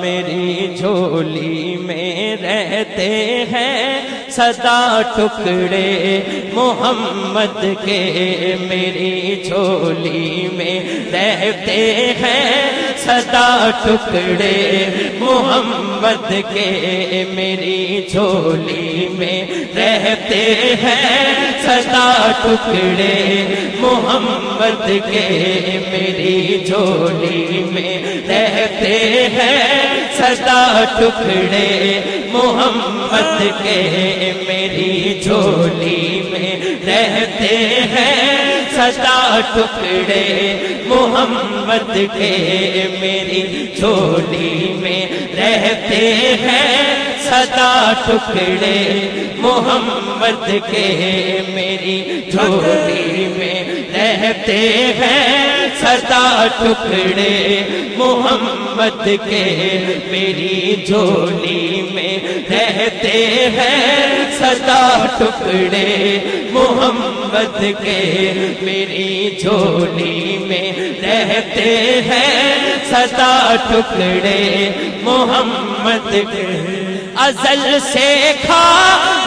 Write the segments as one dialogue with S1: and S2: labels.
S1: میری جھولی میں رہتے ہیں صدا ٹکڑے محمد کے، میری جھولی میں رہتے ہیں صدا ٹکڑے محمد کے، میری جھولی میں رہتے ہیں صدا ٹکڑے محمد کے، میری جھولی میں رہتے ہیں صدا ٹکڑے محمد کے، میری جھولی میں رہتے ہیں صدا ٹکڑے محمد کے، میری جھولی میں رہتے ہیں صدا ٹکڑے محمد کے، میری جھولی میں رہتے ہیں صدا ٹکڑے محمد کے، میری جھولی میں رہتے ہیں صدا ٹکڑے محمد کے، میری جھولی میں رہتے ہیں صدا ٹکڑے محمد کے۔ ازل سے کھا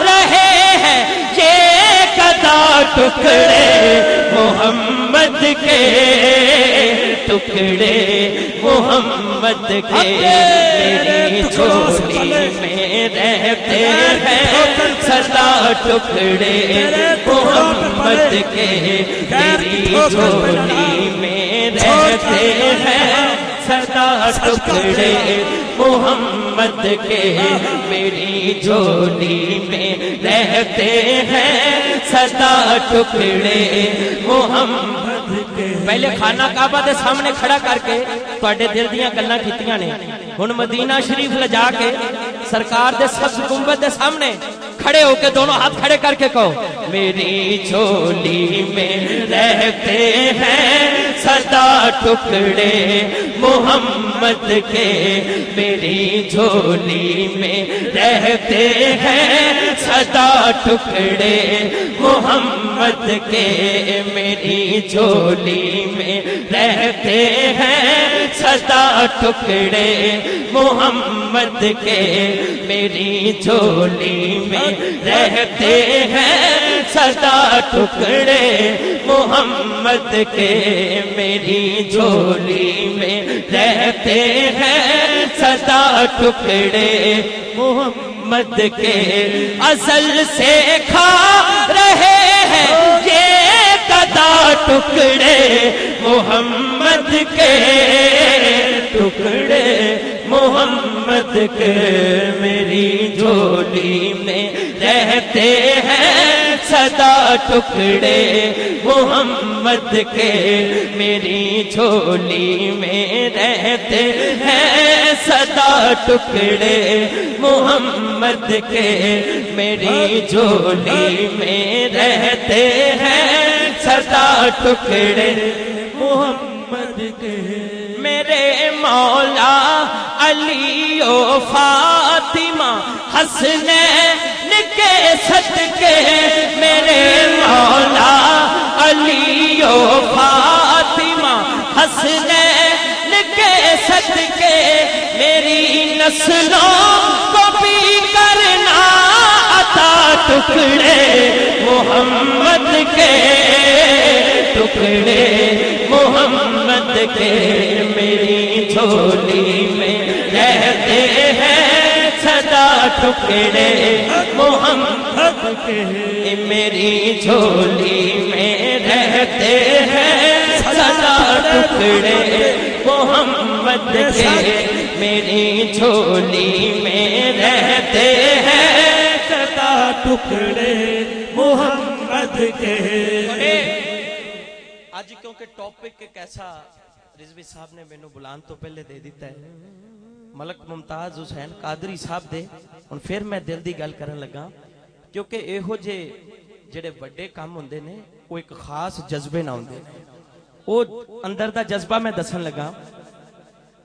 S1: رہے ہیں یہ قطع ٹکڑے محمد کے، ٹکڑے محمد کے، میری جھولی میں رہتے ہیں صدا ٹکڑے محمد کے، میری جھولی میں رہتے ہیں صدا ٹکڑے محمد کے، میری جھولی میں رہتے ہیں صدا ٹکڑے محمد کے۔ پہلے خانہ کعبہ دے سامنے کھڑا کر کے تواڈے دل دیاں گلاں کیتیاں نے، ہن مدینہ شریف لجا کے سرکار دے سبز گنبد دے سامنے کھڑے ہو کے دونوں ہاتھ کھڑے کر کے کہو میری جھولی میں رہتے ہیں صدا ٹکڑے محمد کے، میری جھولی میں رہتے ہیں صدا ٹکڑے محمد کے، میری جھولی میں رہتے ہیں صدا ٹکڑے محمد کے، میری جھولی میں رہتے ہیں صدا ٹکڑے محمد کے، میری جھولی میں رہتے ہیں صدا ٹکڑے محمد کے۔ ازل سے کھا رہے ہیں یہ قطع ٹکڑے محمد کے، ٹکڑے محمد کے، میری جھولی میں رہتے ہیں صدا ٹکڑے محمد کے، میری جھولی میں رہتے ہیں صدا ٹکڑے محمد کے، میری جھولی میں رہتے ہیں صدا ٹکڑے محمد کے۔ میرے مولا علی و فاطمہ حسنین کے صدقے، میرے مولا علی و فاطمہ حسنین کے صدقے، میری نسلوں کو بھی کرنا عطا ٹکڑے محمد کے، ٹکڑے محمد کے، میری جھولی میں رہتے ہیں صدا ٹکڑے محمد کے، میری جھولی میں رہتے ہیں صدا ٹکڑے محمد کے، میری جھولی میں رہتے ہیں صدا ٹکڑے محمد کے۔ آج کیونکہ ٹاپک ایک ایسا رضوی صاحب نے مینوں بلان تو پہلے دے دیتا ہے، ملک ممتاز حسین قادری صاحب دے، اور پھر میں دل دی گل کرن لگا، کیونکہ ایہو جڑے بڑے کام ہوندے نے وہ ایک خاص جذبے نہ ہوندے، وہ اندر دا جذبہ میں دسن لگا۔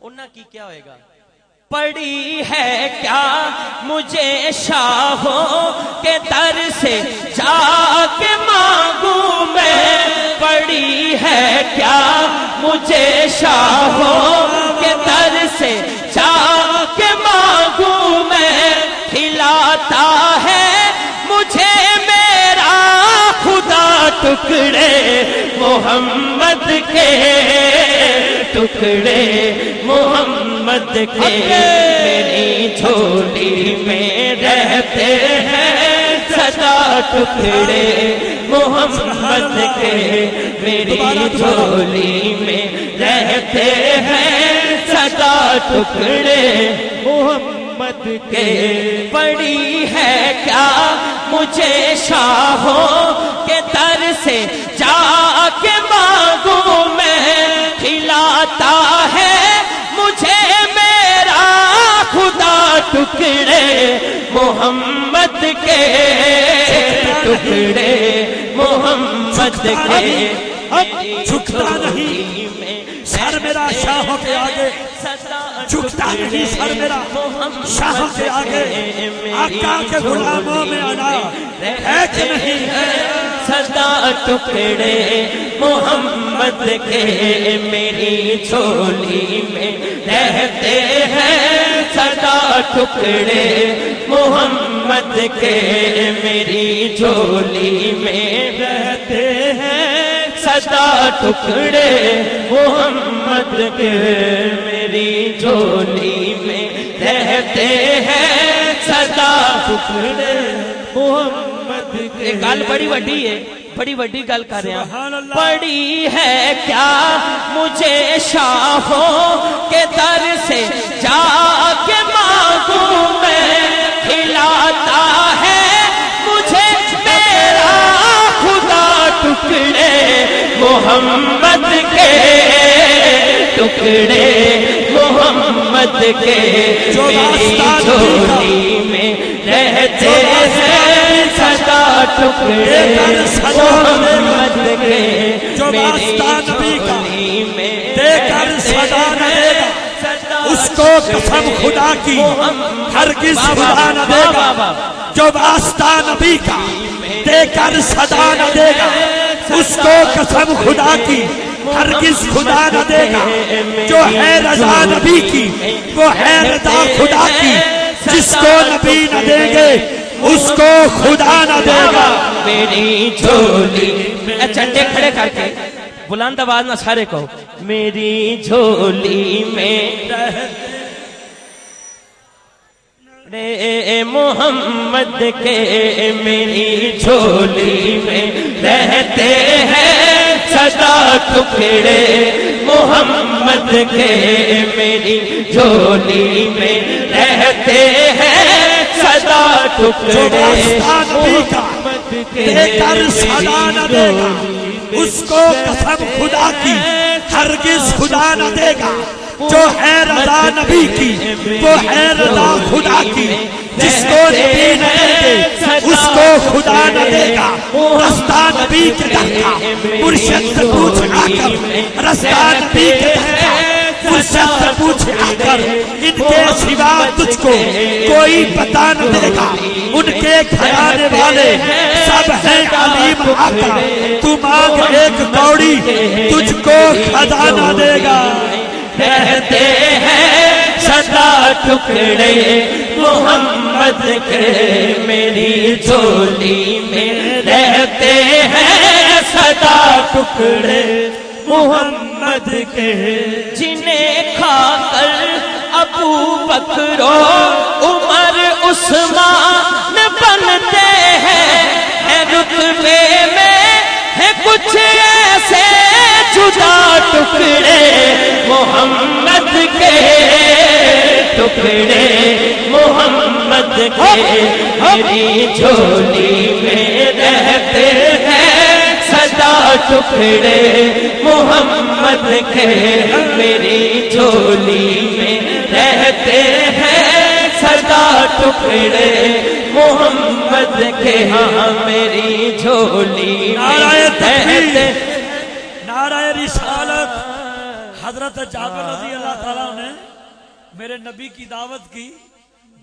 S1: انہاں کی کیا ہوئے گا؟ پڑی ہے کیا مجھے شاہوں کے در سے جا کے مانگوں میں، پڑی ہے کیا مجھے شاہوں ٹکڑے محمد کے، ٹکڑے محمد کے میری جھولی میں رہتے ہیں سدا، ٹکڑے محمد کے میری جھولی میں رہتے ہیں سدا، ٹکڑے محمد کے۔ پڑی ہے کیا مجھے شاہوں کے در سے جا کے مانگوں میں، کھلاتا ہے مجھے میرا خدا، ٹکڑے محمد کے، ٹکڑے محمد کے۔
S2: جھکتا نہیں سر میرا شاہوں کے آگے، جھکتا نہیں سر میرا شاہوں کے آگے، آقا کے غلاموں میں انا ہے کہ نہیں ہے؟
S1: سدا ٹکڑے محمد کے میری جھولی میں رہتے ہیں سدا، ٹکڑے محمد کے میری جھولی میں رہتے ہیں سدا، ٹکڑے محمد کے میری جھولی میں رہتے ہیں سدا، ٹکڑے محمد کے۔ گل بڑی وڈی ہے، بڑی وڈی گل کر رہے ہیں۔ پڑی ہے کیا مجھے شاہوں کے در سے جا کے مانگوں میں، کھلاتا ہے مجھے میرا خدا، ٹکڑے محمد کے، ٹکڑے محمد کے میری جھولی میں رہتے ہیں سدا، ٹکڑے محمد کے میری جھولی میں
S2: دے کر صدا نہ دے گا اس کو قسم خدا کی ہرگز خدا نہ دے گا، جو واسطہ نبی کا دے کر صدا نہ دے گا اس کو قسم خدا کی ہرگز خدا نہ دے گا، جو ہے رضا نبی کی وہ ہے رضا خدا کی، جس کو نبی نہ دیں گے اس کو خدا نہ دے گا۔
S1: میری جھولی چنڈے کھڑے کر کے بلند آواز نہ سارے کہو، میری جھولی میں محمد کے میری جھولی میں رہتے ہیں سدا، ٹکڑے محمد کے میری جھولی میں رہتے ہیں سدا، ٹکڑے محمد کے
S2: دے کر صدا نہ دے گا اس کو قسم خدا کی ہرگز خدا نہ دے گا، جو ہے رضا نبی کی وہ ہے رضا خدا کی، جس کو نبی نہ دیں گے اس کو خدا نہ دے گا۔ رستہ نبی کے در کا مرشد سے پوچھ آ کر، رستہ نبی کے در کا مرشد سے پوچھ آ کر، ان کے سوا تجھ کو کوئی پتہ نہ دے گا، ان کے گھرانے والے سب ہیں علیم آقا، تو مانگ ایک کوڑی تجھ کو خزانہ دے گا۔
S1: رہتے ہیں سدا، ٹکڑے محمد کے میری جھولی میں رہتے ہیں سدا، ٹکڑے محمد کے۔ جنہیں کھا کر ابو بکر و عمر عثمان بنتے ہیں، رتبے میں ہے کچھ ایسے جدا، ٹکڑے محمد کے، ٹکڑے محمد کے میری جھولی میں رہتے ہیں سدا، ٹکڑے محمد کے میری جھولی میں رہتے ہیں سدا، ٹکڑے محمد کے ہاں میری جھولی میں رہتے۔
S2: نعرہ رسالت۔ حضرت جابر رضی اللہ تعالیٰ نے میرے نبی کی دعوت کی،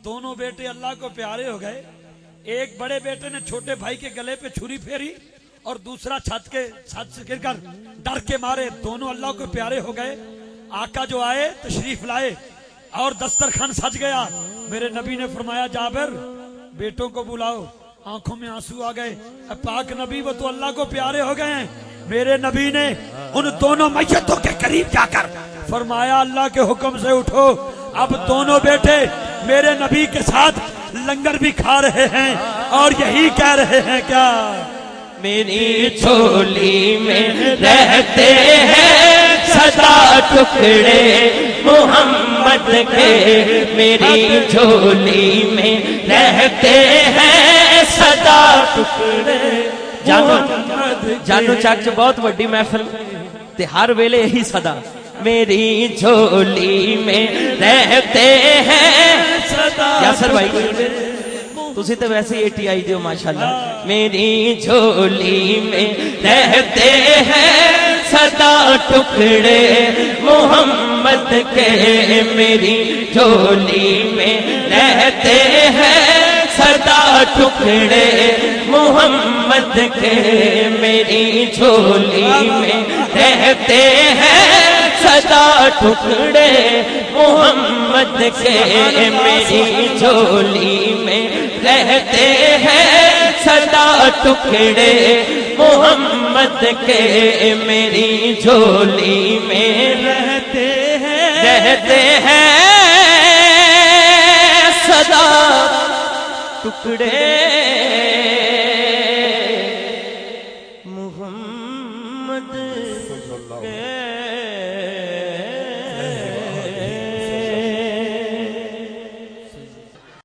S2: دونوں بیٹے اللہ کو پیارے ہو گئے، ایک بڑے بیٹے نے چھوٹے بھائی کے گلے پہ چھری پھیری اور دوسرا چھت سے گر کر ڈر کے مارے، دونوں اللہ کو پیارے ہو گئے۔ آقا جو آئے تشریف لائے اور دسترخوان سج گیا، میرے نبی نے فرمایا جابر بیٹوں کو بلاؤ۔ آنکھوں میں آنسو آ گئے. پاک نبی وہ تو اللہ کو پیارے ہو گئے ہیں. میرے نبی نے ان دونوں میتوں کے قریب جا کر فرمایا اللہ کے حکم سے اٹھو. اب دونوں بیٹے میرے نبی کے ساتھ لنگر بھی کھا رہے ہیں اور یہی کہہ رہے ہیں کیا
S1: میری جھولی میں رہتے ہیں سدا ٹکڑے محمد کے. میری جھولی میں رہتے ہیں سدا ٹکڑے. جانو چاک جو بہت وڈی محفل تے ہر ویلے یہی صدا. میری جھولی میں رہتے ہیں یاسر بھائی تسی تے ویسے ہی ایٹی آئی دیو ماشاءاللہ. میری جھولی میں رہتے ہیں سدا ٹکڑے محمد کے. میری جھولی میں رہتے ہیں سدا ٹکڑے محمد کے. میری جھولی میں رہتے ہیں سدا ٹکڑے محمد کے. میری جھولی میں رہتے ہیں سدا ٹکڑے محمد کے. میری جھولی میں رہتے ہیں سدا ٹکڑے